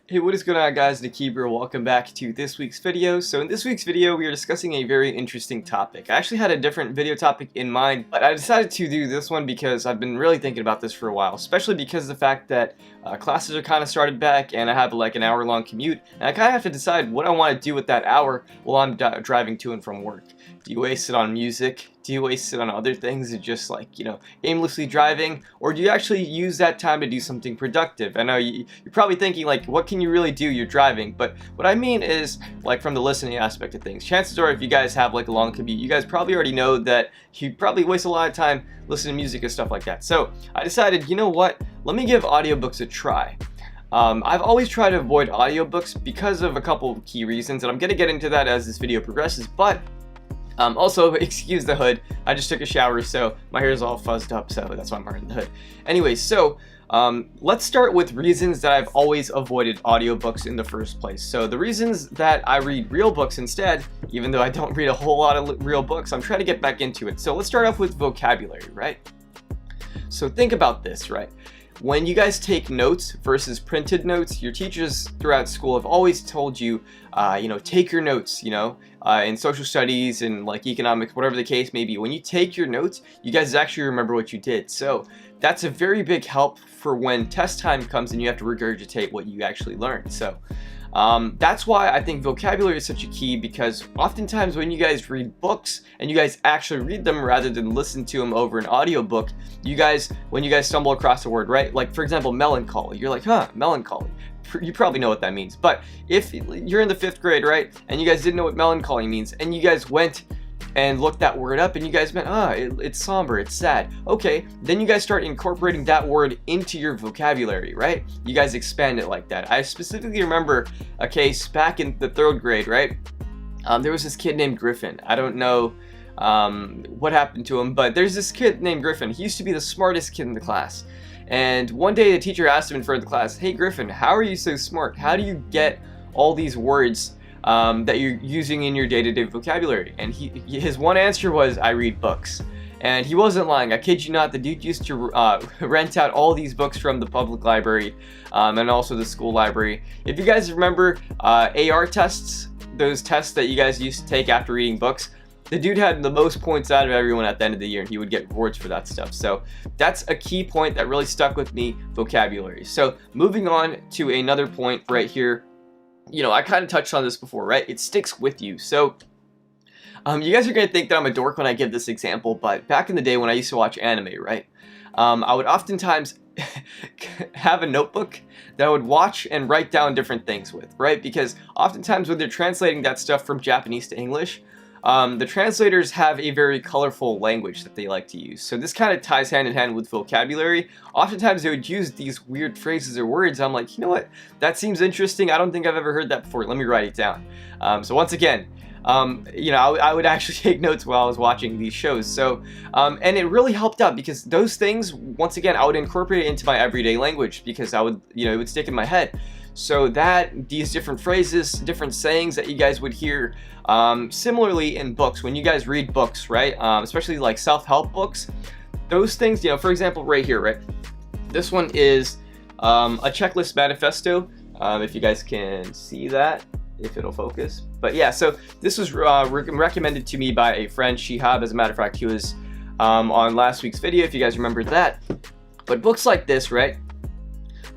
Hey, what is going on, guys? Nakib here. Welcome back to this week's video. So in this week's video, we are discussing a very interesting topic. I actually had a different video topic in mind, but I decided to do this one because I've been really thinking about this for a while, especially because of the fact that classes are kind of started back and I have like an hour-long commute, and I kind of have to decide what I want to do with that hour while I'm driving to and from work. Do you waste it on music? Do you waste it on other things and just aimlessly driving? Or do you actually use that time to do something productive? I know you're probably thinking like, what can you really do? You're driving. But what I mean is like from the listening aspect of things. Chances are if you guys have like a long commute, you guys probably already know that you probably waste a lot of time listening to music and stuff like that. So I decided, you know what? Let me give audiobooks a try. I've always tried to avoid audiobooks because of a couple of key reasons, and I'm going to get into that as this video progresses, but also, excuse the hood, I just took a shower, so my hair is all fuzzed up, so that's why I'm wearing the hood. Anyways, so let's start with reasons that I've always avoided audiobooks in the first place. So the reasons that I read real books instead, even though I don't read a whole lot of real books, I'm trying to get back into it. So let's start off with vocabulary, right? So think about this, right? When you guys take notes versus printed notes, your teachers throughout school have always told you, take your notes, in social studies and like economics, whatever the case may be. When you take your notes, you guys actually remember what you did. So that's a very big help for when test time comes and you have to regurgitate what you actually learned. So that's why I think vocabulary is such a key, because oftentimes when you guys read books and you guys actually read them rather than listen to them over an audiobook, when you guys stumble across a word, right? Like for example, melancholy, you're like, melancholy. You probably know what that means. But if you're in the 5th grade, right, and you guys didn't know what melancholy means, and you guys went and looked that word up and you guys meant, it's somber, it's sad. Okay, then you guys start incorporating that word into your vocabulary, right? You guys expand it like that. I specifically remember a case back in the 3rd grade, right? There was this kid named Griffin. I don't know what happened to him, but there's this kid named Griffin. He used to be the smartest kid in the class. And one day the teacher asked him in front of the class, "Hey Griffin, how are you so smart? How do you get all these words that you're using in your day-to-day vocabulary?" And his one answer was, "I read books." And he wasn't lying. I kid you not, the dude used to rent out all these books from the public library and also the school library. If you guys remember AR tests, those tests that you guys used to take after reading books, the dude had the most points out of everyone at the end of the year, and he would get rewards for that stuff. So that's a key point that really stuck with me, vocabulary. So moving on to another point right here. I kind of touched on this before, right? It sticks with you. So you guys are going to think that I'm a dork when I give this example, but back in the day when I used to watch anime, right? I would oftentimes have a notebook that I would watch and write down different things with, right? Because oftentimes when they're translating that stuff from Japanese to English, the translators have a very colorful language that they like to use. So this kind of ties hand in hand with vocabulary. Oftentimes they would use these weird phrases or words. I'm like, you know what? That seems interesting. I don't think I've ever heard that before. Let me write it down. So once again, I would actually take notes while I was watching these shows. So, and it really helped out because those things, once again, I would incorporate it into my everyday language because it would stick in my head. So these different phrases, different sayings that you guys would hear, similarly in books, when you guys read books, right? Especially like self-help books, those things, for example, right here, right? This one is a checklist manifesto. If you guys can see that, if it'll focus. But yeah, so this was recommended to me by a friend, Shihab. As a matter of fact, he was on last week's video, if you guys remember that. But books like this, right?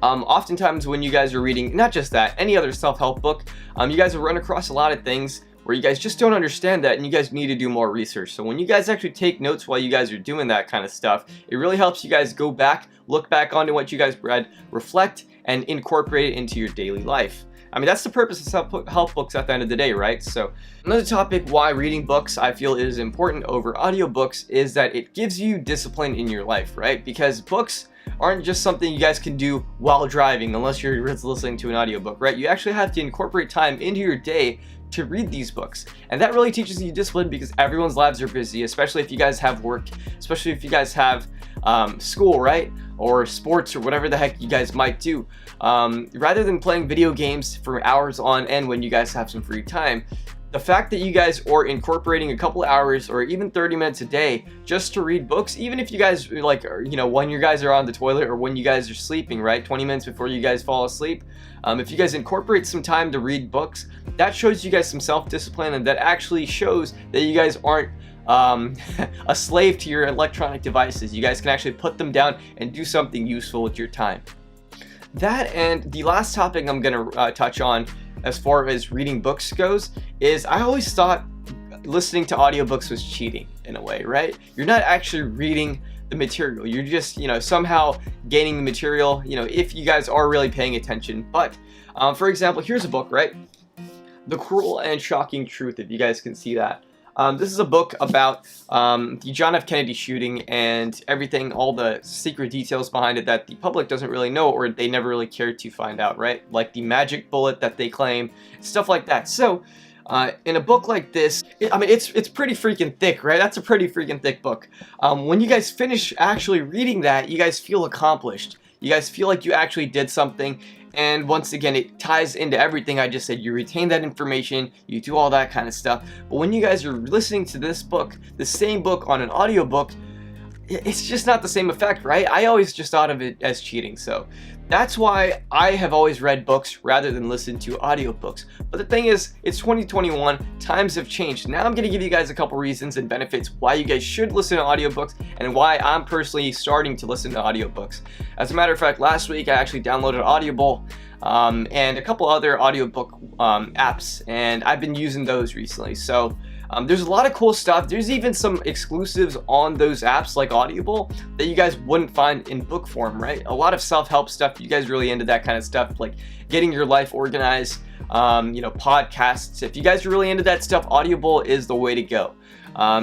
Oftentimes when you guys are reading, not just that, any other self-help book, you guys will run across a lot of things where you guys just don't understand that and you guys need to do more research. So when you guys actually take notes while you guys are doing that kind of stuff, it really helps you guys go back, look back onto what you guys read, reflect, and incorporate it into your daily life. I mean, that's the purpose of self-help books at the end of the day, right? So another topic why reading books I feel is important over audiobooks is that it gives you discipline in your life, right? Because books aren't just something you guys can do while driving unless you're listening to an audiobook, right? You actually have to incorporate time into your day to read these books. And that really teaches you discipline because everyone's lives are busy, especially if you guys have work, especially if you guys have school, right? Or sports or whatever the heck you guys might do. Rather than playing video games for hours on end when you guys have some free time, The fact that you guys are incorporating a couple hours or even 30 minutes a day just to read books, even if you guys like, when you guys are on the toilet or when you guys are sleeping, right? 20 minutes before you guys fall asleep. If you guys incorporate some time to read books, that shows you guys some self-discipline, and that actually shows that you guys aren't a slave to your electronic devices. You guys can actually put them down and do something useful with your time. That, and the last topic I'm going to touch on as far as reading books goes is I always thought listening to audiobooks was cheating in a way, right? You're not actually reading the material. You're just, somehow gaining the material, if you guys are really paying attention. But for example, here's a book, right? The Cruel and Shocking Truth, if you guys can see that. This is a book about the John F. Kennedy shooting and everything, all the secret details behind it that the public doesn't really know, or they never really cared to find out, right? Like the magic bullet that they claim, stuff like that. So, in a book like this, it's pretty freaking thick, right? That's a pretty freaking thick book. When you guys finish actually reading that, you guys feel accomplished. You guys feel like you actually did something. And once again, it ties into everything I just said. You retain that information, you do all that kind of stuff. But when you guys are listening to this book, the same book on an audiobook, it's just not the same effect, right? I always just thought of it as cheating. So that's why I have always read books rather than listen to audiobooks. But the thing is, it's 2021, times have changed. Now I'm going to give you guys a couple reasons and benefits why you guys should listen to audiobooks and why I'm personally starting to listen to audiobooks. As a matter of fact, last week I actually downloaded Audible and a couple other audiobook apps, and I've been using those recently. So there's a lot of cool stuff. There's even some exclusives on those apps like Audible that you guys wouldn't find in book form, right? A lot of self-help stuff. You guys really into that kind of stuff, like getting your life organized, podcasts. If you guys are really into that stuff, Audible is the way to go.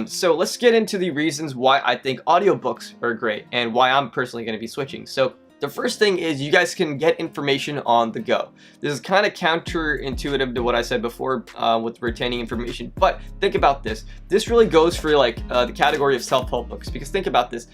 So let's get into the reasons why I think audiobooks are great and why I'm personally going to be switching. So the first thing is you guys can get information on the go. This is kind of counterintuitive to what I said before with retaining information, but think about this. This really goes for like the category of self-help books, because think about this.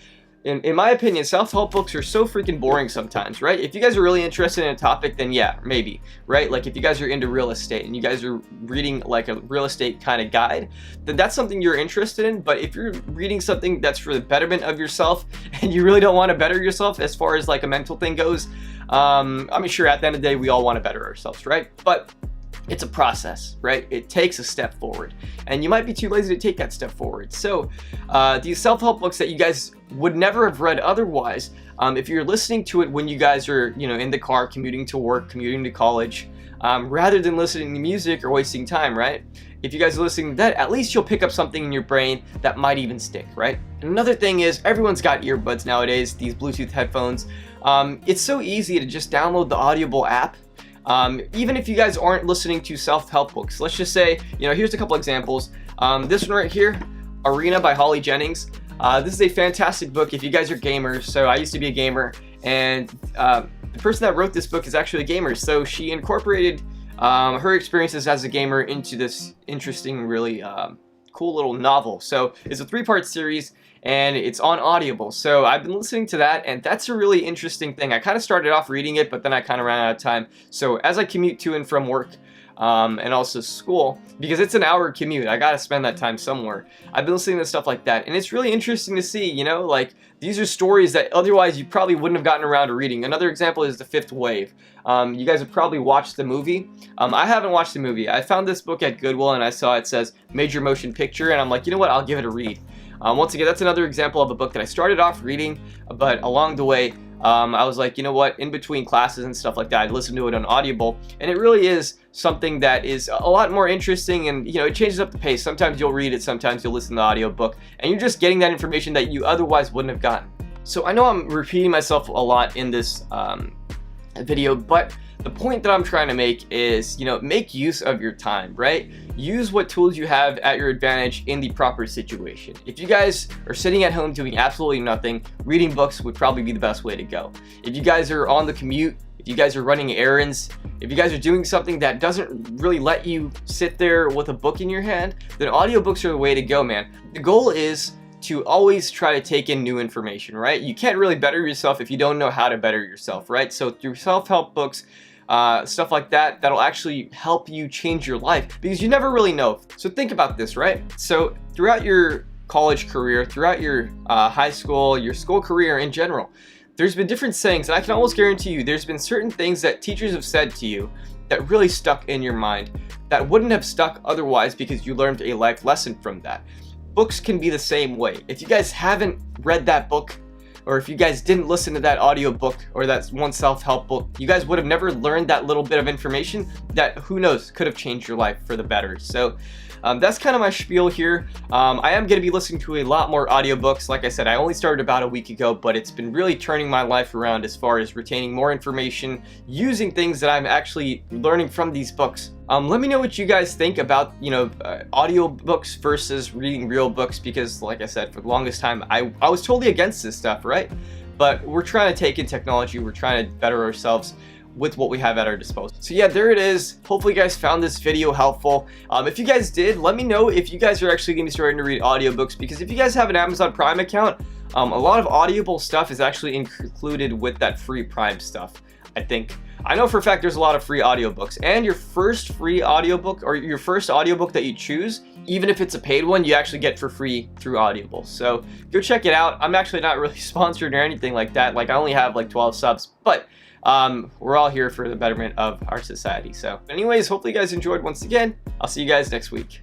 In my opinion, self-help books are so freaking boring sometimes, right? If you guys are really interested in a topic, then yeah, maybe, right? Like if you guys are into real estate and you guys are reading like a real estate kind of guide, then that's something you're interested in. But if you're reading something that's for the betterment of yourself and you really don't want to better yourself as far as like a mental thing goes, sure, at the end of the day, we all want to better ourselves, right? But it's a process, right? It takes a step forward, and you might be too lazy to take that step forward. So these self-help books that you guys would never have read otherwise, if you're listening to it when you guys are, in the car, commuting to work, commuting to college, rather than listening to music or wasting time, right? If you guys are listening to that, at least you'll pick up something in your brain that might even stick, right? And another thing is, everyone's got earbuds nowadays, these Bluetooth headphones. It's so easy to just download the Audible app. Even if you guys aren't listening to self-help books, let's just say, here's a couple examples. This one right here, Arena by Holly Jennings. This is a fantastic book if you guys are gamers. So I used to be a gamer, and the person that wrote this book is actually a gamer. So she incorporated her experiences as a gamer into this interesting, really cool little novel. So it's a 3-part series, and it's on Audible. So I've been listening to that, and that's a really interesting thing. I kind of started off reading it, but then I kind of ran out of time. So as I commute to and from work, and also school, because it's an hour commute, I gotta spend that time somewhere. I've been listening to stuff like that, and it's really interesting to see, like these are stories that otherwise you probably wouldn't have gotten around to reading. Another example is The Fifth Wave. You guys have probably watched the movie. I haven't watched the movie. I found this book at Goodwill, and I saw it says Major Motion Picture, and I'm like, you know what, I'll give it a read. Once again, that's another example of a book that I started off reading, but along the way, I was like, you know what, in between classes and stuff like that, I'd listen to it on Audible, and it really is something that is a lot more interesting, and it changes up the pace. Sometimes you'll read it, sometimes you'll listen to the audiobook, and you're just getting that information that you otherwise wouldn't have gotten. So I know I'm repeating myself a lot in this video, but the point that I'm trying to make is, make use of your time, right? Use what tools you have at your advantage in the proper situation. If you guys are sitting at home doing absolutely nothing, reading books would probably be the best way to go. If you guys are on the commute, if you guys are running errands, if you guys are doing something that doesn't really let you sit there with a book in your hand, then audiobooks are the way to go, man. The goal is to always try to take in new information, right? You can't really better yourself if you don't know how to better yourself, right? So through self-help books, stuff like that, that'll actually help you change your life, because you never really know. So think about this, right? So throughout your college career, throughout your high school, your school career in general, there's been different sayings, and I can almost guarantee you there's been certain things that teachers have said to you that really stuck in your mind that wouldn't have stuck otherwise, because you learned a life lesson from that. Books can be the same way. If you guys haven't read that book, or if you guys didn't listen to that audiobook or that one self-help book, you guys would have never learned that little bit of information that, who knows, could have changed your life for the better. So that's kind of my spiel here. I am going to be listening to a lot more audiobooks. Like I said, I only started about a week ago, but it's been really turning my life around as far as retaining more information, using things that I'm actually learning from these books. Let me know what you guys think about, audiobooks versus reading real books, because like I said, for the longest time, I was totally against this stuff, right? But we're trying to take in technology, we're trying to better ourselves with what we have at our disposal. So yeah, there it is. Hopefully you guys found this video helpful. If you guys did, let me know if you guys are actually going to be starting to read audiobooks, because if you guys have an Amazon Prime account, a lot of Audible stuff is actually included with that free Prime stuff, I think. I know for a fact there's a lot of free audiobooks, and your first free audiobook, or your first audiobook that you choose, even if it's a paid one, you actually get for free through Audible. So go check it out. I'm actually not really sponsored or anything like that. Like, I only have like 12 subs, but we're all here for the betterment of our society. So anyways, hopefully you guys enjoyed. Once again, I'll see you guys next week.